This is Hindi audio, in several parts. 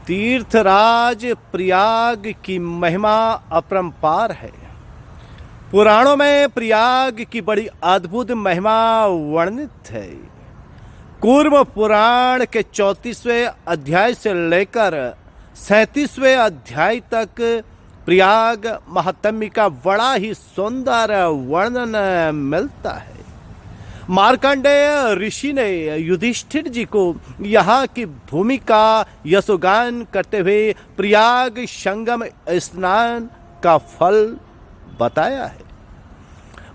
तीर्थराज प्रयाग की महिमा अपरंपार है। पुराणों में प्रयाग की बड़ी अद्भुत महिमा वर्णित है। कूर्म पुराण के 34वें अध्याय से लेकर 37वें अध्याय तक प्रयाग महात्म्य का बड़ा ही सुंदर वर्णन मिलता है। मार्कंडेय ऋषि ने युधिष्ठिर जी को यहाँ की भूमि का यशोगान करते हुए प्रयाग संगम स्नान का फल बताया है।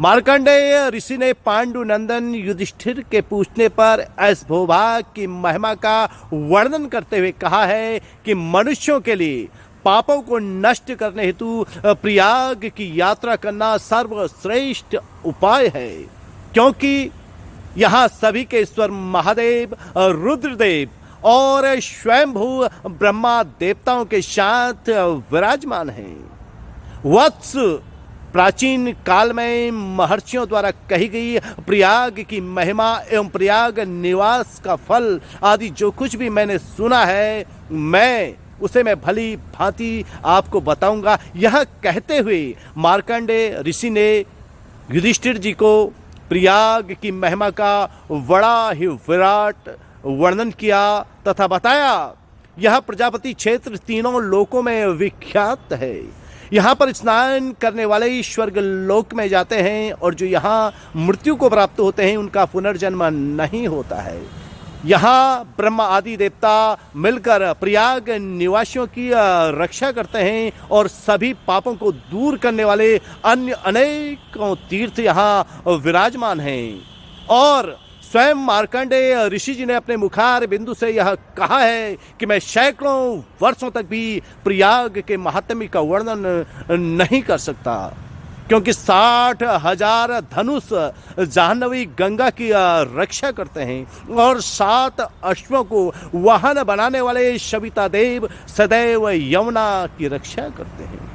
मार्कंडेय ऋषि ने पांडुनंदन युधिष्ठिर के पूछने पर इस भूभाग की महिमा का वर्णन करते हुए कहा है कि मनुष्यों के लिए पापों को नष्ट करने हेतु प्रयाग की यात्रा करना सर्वश्रेष्ठ उपाय है, क्योंकि यहाँ सभी के ईश्वर महादेव, रुद्रदेव और स्वयंभू ब्रह्मा देवताओं के साथ विराजमान हैं। वत्स प्राचीन काल में महर्षियों द्वारा कही गई प्रयाग की महिमा एवं प्रयाग निवास का फल आदि जो कुछ भी मैंने सुना है, उसे मैं भली भांति आपको बताऊंगा। यह कहते हुए मार्कंडेय ऋषि ने युधिष्ठिर जी को प्रयाग की महिमा का बड़ा ही विराट वर्णन किया तथा बताया यह प्रजापति क्षेत्र तीनों लोकों में विख्यात है। यहाँ पर स्नान करने वाले स्वर्ग लोक में जाते हैं और जो यहाँ मृत्यु को प्राप्त होते हैं उनका पुनर्जन्म नहीं होता है। यहाँ ब्रह्मा आदि देवता मिलकर प्रयाग निवासियों की रक्षा करते हैं और सभी पापों को दूर करने वाले अन्य अनेकों तीर्थ यहाँ विराजमान हैं। और स्वयं मार्कंडेय ऋषि जी ने अपने मुखार बिंदु से यह कहा है कि मैं सैकड़ों वर्षों तक भी प्रयाग के महात्म्य का वर्णन नहीं कर सकता, क्योंकि 60,000 धनुष जाह्नवी गंगा की रक्षा करते हैं और 7 अश्वों को वाहन बनाने वाले सविता देव सदैव यमुना की रक्षा करते हैं।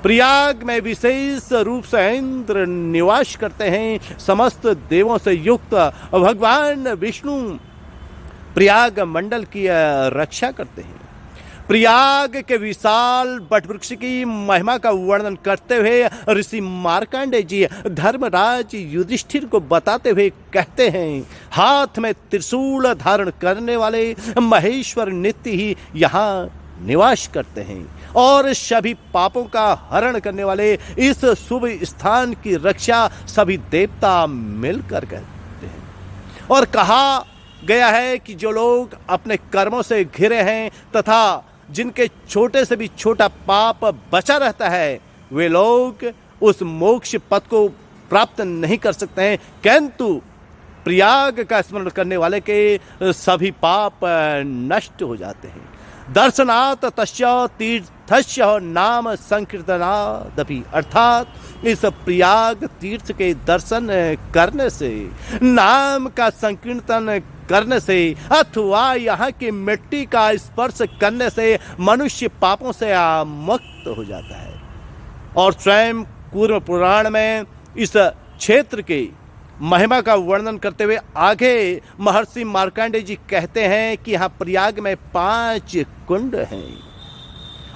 प्रयाग में विशेष रूप से इंद्र निवास करते हैं। समस्त देवों से युक्त भगवान विष्णु प्रयाग मंडल की रक्षा करते हैं। प्रयाग के विशाल वटवृक्ष की महिमा का वर्णन करते हुए ऋषि मार्कंडेय जी धर्मराज युधिष्ठिर को बताते हुए कहते हैं, हाथ में त्रिशूल धारण करने वाले महेश्वर नित्य ही यहाँ निवास करते हैं और सभी पापों का हरण करने वाले इस शुभ स्थान की रक्षा सभी देवता मिलकर करते हैं। और कहा गया है कि जो लोग अपने कर्मों से घिरे हैं तथा जिनके छोटे से भी छोटा पाप बचा रहता है, वे लोग उस मोक्ष पद को प्राप्त नहीं कर सकते हैं, किंतु प्रयाग का स्मरण करने वाले के सभी पाप नष्ट हो जाते हैं। दर्शनात् तस्य तीर्थस्य नाम संकीर्तनादपि, अर्थात इस प्रयाग तीर्थ के दर्शन करने से, नाम का संकीर्तन करने से अथवा यहाँ की मिट्टी का स्पर्श करने से मनुष्य पापों से मुक्त हो जाता है। और स्वयं कूर्म पुराण में इस क्षेत्र के महिमा का वर्णन करते हुए आगे महर्षि मार्कंडेय जी कहते हैं कि यहाँ प्रयाग में 5 कुंड हैं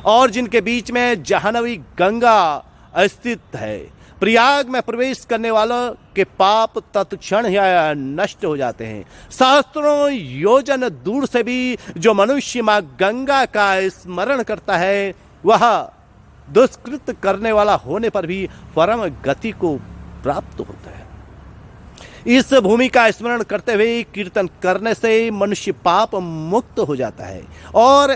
और जिनके बीच में जाह्नवी गंगा स्थित है। प्रयाग में प्रवेश करने वालों के पाप तत्क्षण ही नष्ट हो जाते हैं। सहस्त्रों योजन दूर से भी जो मनुष्य माँ गंगा का स्मरण करता है, वह दुष्कृत करने वाला होने पर भी परम गति को प्राप्त होता है। इस भूमि का स्मरण करते हुए कीर्तन करने से मनुष्य पाप मुक्त हो जाता है और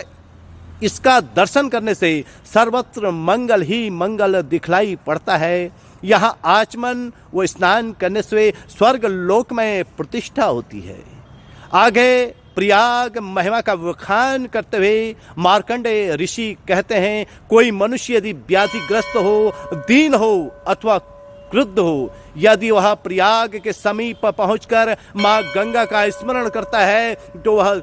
इसका दर्शन करने से सर्वत्र मंगल ही मंगल दिखलाई पड़ता है। यहाँ आचमन व स्नान करने से स्वर्ग लोक में प्रतिष्ठा होती है। आगे प्रयाग महिमा का वखान करते हुए मार्कंडेय ऋषि कहते हैं, कोई मनुष्य यदि व्याधिग्रस्त हो, दीन हो अथवा क्रुद्ध हो, यदि वह प्रयाग के समीप पहुंचकर मां गंगा का स्मरण करता है तो वह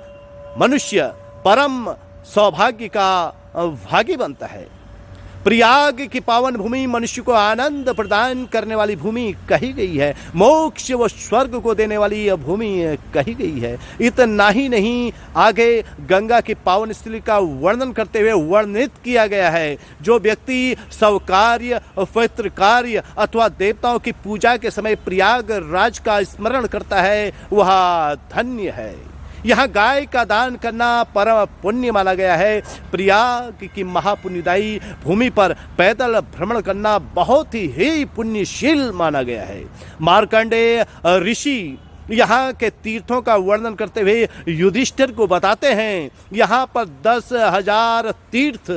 मनुष्य परम सौभाग्य का भागी बनता है। प्रयाग की पावन भूमि मनुष्य को आनंद प्रदान करने वाली भूमि कही गई है। मोक्ष व स्वर्ग को देने वाली यह भूमि कही गई है। इतना ही नहीं, आगे गंगा की पावन स्थली का वर्णन करते हुए वर्णित किया गया है, जो व्यक्ति सवकार्य, पवित्र कार्य अथवा देवताओं की पूजा के समय प्रयागराज का स्मरण करता है वह धन्य है। यहाँ गाय का दान करना परम पुण्य माना गया है। प्रयाग की महापुण्यदायी भूमि पर पैदल भ्रमण करना बहुत ही पुण्यशील माना गया है। मार्कंडेय ऋषि यहाँ के तीर्थों का वर्णन करते हुए युधिष्ठिर को बताते हैं, यहाँ पर 10,000 तीर्थ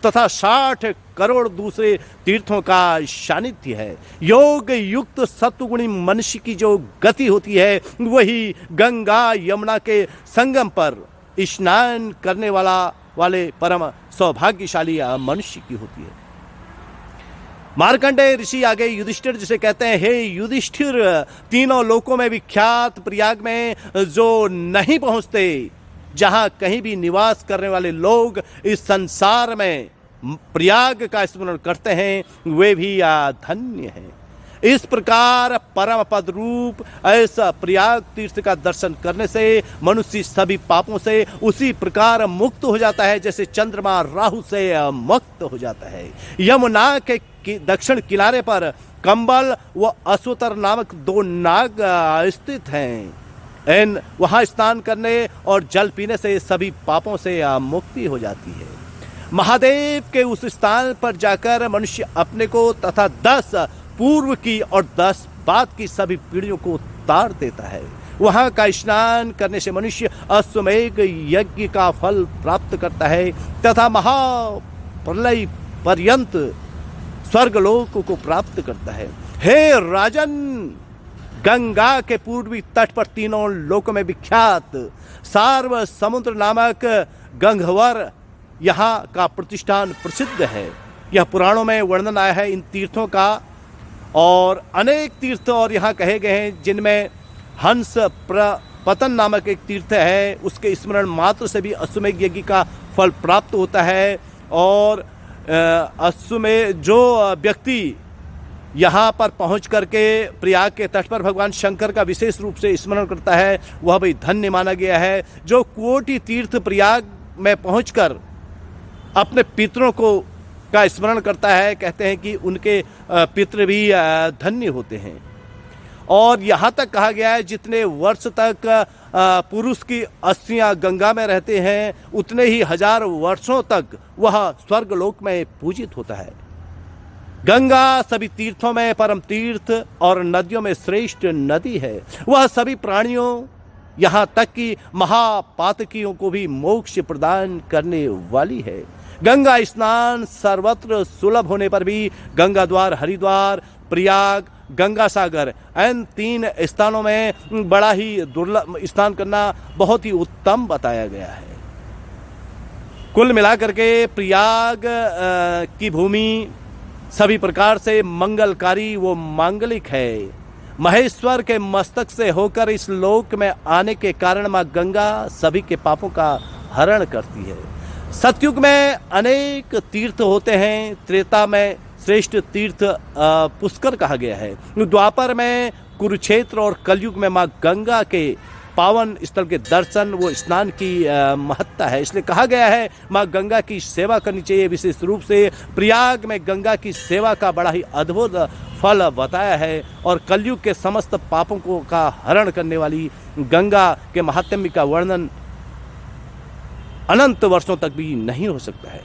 तथा 60 करोड़ दूसरे तीर्थों का सानिध्य है। योग युक्त सत्वगुणी मनुष्य की जो गति होती है वही गंगा यमुना के संगम पर स्नान करने वाले परम सौभाग्यशाली मनुष्य की होती है। मार्कंडेय ऋषि आगे युधिष्ठिर जिसे कहते हैं, हे युधिष्ठिर, तीनों लोकों में विख्यात प्रयाग में जो नहीं पहुंचते, जहां कहीं भी निवास करने वाले लोग इस संसार में प्रयाग का स्मरण करते हैं वे भी धन्य हैं। इस प्रकार परम पद रूप ऐसा प्रयाग तीर्थ का दर्शन करने से मनुष्य सभी पापों से उसी प्रकार मुक्त हो जाता है जैसे चंद्रमा राहु से मुक्त हो जाता है। यमुना के दक्षिण किनारे पर कंबल व अश्वतर नामक 2 नाग स्थित हैं। वहां स्नान करने और जल पीने से सभी पापों से मुक्ति हो जाती है। महादेव के उस स्थान पर जाकर मनुष्य अपने को तथा 10 पूर्व की और 10 बाद की सभी पीढ़ियों को उतार देता है। वहां का स्नान करने से मनुष्य अश्वमेध यज्ञ का फल प्राप्त करता है तथा महाप्रलय पर्यंत स्वर्गलोक को प्राप्त करता है। हे राजन, गंगा के पूर्वी तट पर तीनों लोकों में विख्यात सार्व समुद्र नामक गंगवर यहाँ का प्रतिष्ठान प्रसिद्ध है। यह पुराणों में वर्णन आया है इन तीर्थों का, और अनेक तीर्थ और यहाँ कहे गए हैं, जिनमें हंस पतन नामक एक तीर्थ है, उसके स्मरण मात्र से भी अश्वमेध यज्ञ का फल प्राप्त होता है। और अश्वमेध जो व्यक्ति यहाँ पर पहुँच करके प्रयाग के तट पर भगवान शंकर का विशेष रूप से स्मरण करता है वह भी धन्य माना गया है। जो कोटि तीर्थ प्रयाग में पहुँचकर अपने पितरों का स्मरण करता है, कहते हैं कि उनके पितृ भी धन्य होते हैं। और यहाँ तक कहा गया है जितने वर्ष तक पुरुष की अस्थियां गंगा में रहते हैं उतने ही 1000 वर्षों तक वह स्वर्गलोक में पूजित होता है। गंगा सभी तीर्थों में परम तीर्थ और नदियों में श्रेष्ठ नदी है। वह सभी प्राणियों यहाँ तक कि महापातकियों को भी मोक्ष प्रदान करने वाली है। गंगा स्नान सर्वत्र सुलभ होने पर भी गंगा द्वार, हरिद्वार, प्रयाग, गंगा सागर इन 3 स्थानों में बड़ा ही दुर्लभ स्नान करना बहुत ही उत्तम बताया गया है। कुल मिलाकर के प्रयाग की भूमि सभी प्रकार से मंगलकारी व मांगलिक है। महेश्वर के मस्तक से होकर इस लोक में आने के कारण माँ गंगा सभी के पापों का हरण करती है। सतयुग में अनेक तीर्थ होते हैं। त्रेता में श्रेष्ठ तीर्थ पुष्कर कहा गया है। द्वापर में कुरुक्षेत्र और कलयुग में माँ गंगा के पावन स्थल के दर्शन व स्नान की महत्ता है। इसलिए कहा गया है माँ गंगा की सेवा करनी चाहिए। विशेष रूप से प्रयाग में गंगा की सेवा का बड़ा ही अद्भुत फल बताया है और कलयुग के समस्त पापों को का हरण करने वाली गंगा के महात्म्य का वर्णन अनंत वर्षों तक भी नहीं हो सकता है।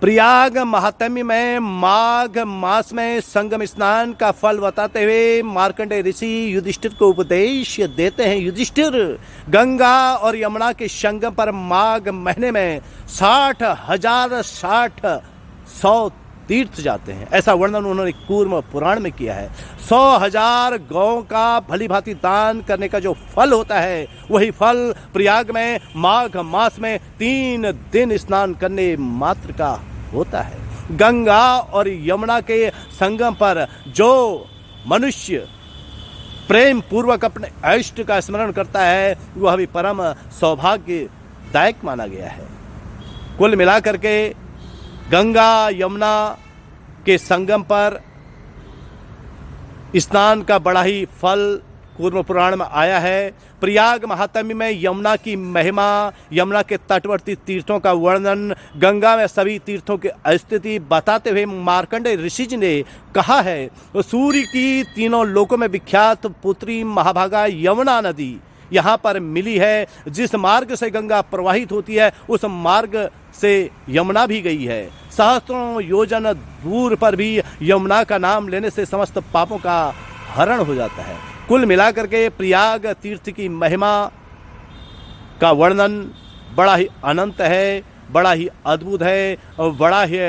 प्रयाग महात्म्य में माघ मास में संगम स्नान का फल बताते हुए मार्कंडेय ऋषि युधिष्ठिर को उपदेश देते हैं। युधिष्ठिर, गंगा और यमुना के संगम पर माघ महीने में 60,000 तीर्थ जाते हैं, ऐसा वर्णन उन्होंने कूर्म पुराण में किया है। 100,000 गौ का भली भांति दान करने का जो फल होता है वही फल प्रयाग में माघ मास में 3 दिन स्नान करने मात्र का होता है। गंगा और यमुना के संगम पर जो मनुष्य प्रेम पूर्वक अपने इष्ट का स्मरण करता है वह भी परम सौभाग्यदायक माना गया है। कुल मिलाकर के गंगा यमुना के संगम पर स्नान का बड़ा ही फल कूर्म पुराण में आया है। प्रयाग महात्म्य में यमुना की महिमा, यमुना के तटवर्ती तीर्थों का वर्णन, गंगा में सभी तीर्थों की स्थिति बताते हुए मार्कंडेय ऋषि जी ने कहा है, सूर्य की तीनों लोकों में विख्यात पुत्री महाभागा यमुना नदी यहाँ पर मिली है। जिस मार्ग से गंगा प्रवाहित होती है उस मार्ग से यमुना भी गई है। सहस्त्रों योजन दूर पर भी यमुना का नाम लेने से समस्त पापों का हरण हो जाता है। कुल मिलाकर के प्रयाग तीर्थ की महिमा का वर्णन बड़ा ही अनंत है, बड़ा ही अद्भुत है और बड़ा ही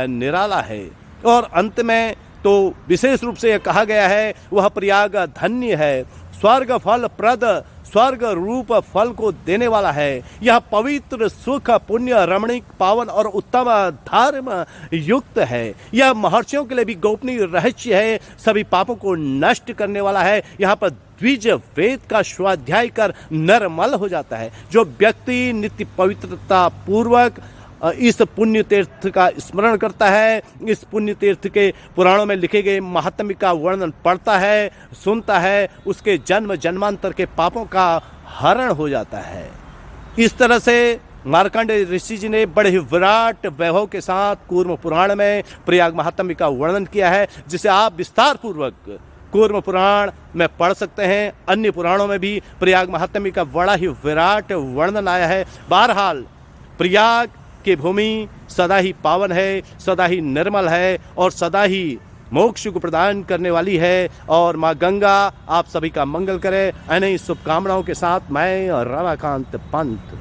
निराला है। और अंत में तो विशेष रूप से यह कहा गया है, वह प्रयाग धन्य है, स्वर्ग फल प्रद, स्वर्ग रूप फल को देने वाला है। यह पवित्र, सुख, पुण्य, रमणीक, पावन और उत्तम धर्म युक्त है। यह महर्षियों के लिए भी गोपनीय रहस्य है, सभी पापों को नष्ट करने वाला है। यहाँ पर द्विज वेद का स्वाध्याय कर निर्मल हो जाता है। जो व्यक्ति नित्य पवित्रता पूर्वक इस पुण्य तीर्थ का स्मरण करता है, इस पुण्य तीर्थ के पुराणों में लिखे गए महात्म्य का वर्णन पढ़ता है, सुनता है, उसके जन्म जन्मांतर के पापों का हरण हो जाता है। इस तरह से मार्कंडेय ऋषि जी ने बड़े ही विराट वैभव के साथ कूर्म पुराण में प्रयाग महात्म्य का वर्णन किया है, जिसे आप विस्तार पूर्वक कूर्म पुराण में पढ़ सकते हैं। अन्य पुराणों में भी प्रयाग महात्म्य का बड़ा ही विराट वर्णन आया है। बहरहाल प्रयाग की भूमि सदा ही पावन है, सदा ही निर्मल है और सदा ही मोक्ष को प्रदान करने वाली है। और माँ गंगा आप सभी का मंगल करे। इन्हीं शुभकामनाओं के साथ मैं रमाकांत पंत।